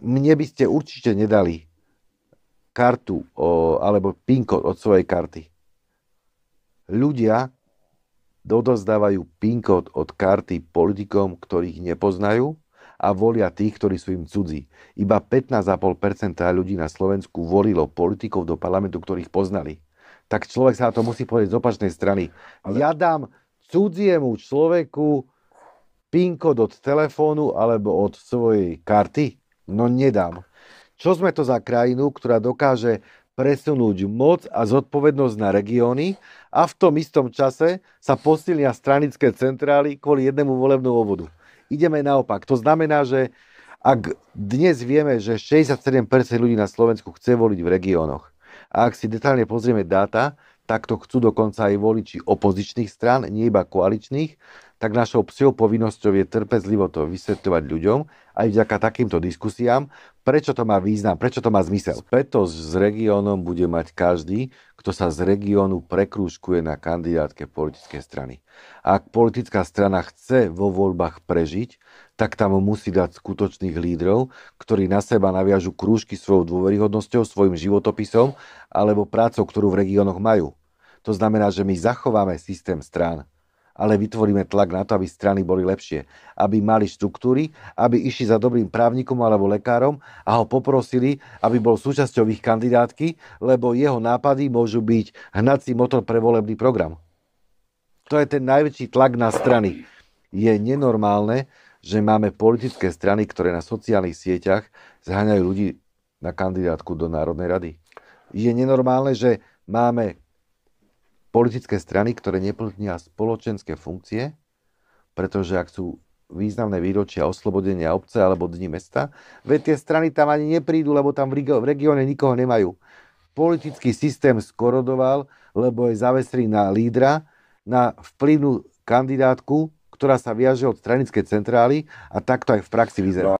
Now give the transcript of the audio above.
Mne by ste určite nedali kartu alebo PIN kód od svojej karty. Ľudia odovzdávajú PIN kód od karty politikom, ktorých nepoznajú a volia tých, ktorí sú im cudzí. Iba 15,5% ľudí na Slovensku volilo politikov do parlamentu, ktorých poznali. Tak človek sa na to musí povedať z opačnej strany. Ja dám cudziemu človeku PIN kód od telefónu alebo od svojej karty? No nedám. Čo sme to za krajinu, ktorá dokáže presunúť moc a zodpovednosť na regióny a v tom istom čase sa posilnia stranické centrály kvôli jednému volebnému obvodu. Ideme naopak. To znamená, že ak dnes vieme, že 67% ľudí na Slovensku chce voliť v regiónoch, a ak si detálne pozrieme dáta, tak to chcú dokonca aj voliči opozičných strán, nie iba koaličných, tak našou psiou povinnosťou je trpezlivo to vysvetľovať ľuďom, aj vďaka takýmto diskusiám, prečo to má význam, prečo to má zmysel. Spätosť s regiónom bude mať každý, kto sa z regiónu prekrúžkuje na kandidátke politickej strany. Ak politická strana chce vo voľbách prežiť, tak tam musí dať skutočných lídrov, ktorí na seba naviažu krúžky svojou dôveryhodnosťou, svojim životopisom alebo prácou, ktorú v regiónoch majú. To znamená, že my zachováme systém strán, ale vytvoríme tlak na to, aby strany boli lepšie, aby mali štruktúry, aby išli za dobrým právnikom alebo lekárom a ho poprosili, aby bol súčasťou ich kandidátky, lebo jeho nápady môžu byť hnací motor pre volebný program. To je ten najväčší tlak na strany. Je nenormálne, že máme politické strany, ktoré na sociálnych sieťach zháňajú ľudí na kandidátku do Národnej rady. Je nenormálne, že máme politické strany, ktoré neplnia spoločenské funkcie, pretože ak sú významné výročia oslobodenia obce alebo dni mesta, veď tie strany tam ani neprídu, lebo tam v regióne nikoho nemajú. Politický systém skorodoval, lebo je zavesený na lídra, na vplyvnú kandidátku, ktorá sa viaže od stranickej centrály a takto aj v praxi vyzerá.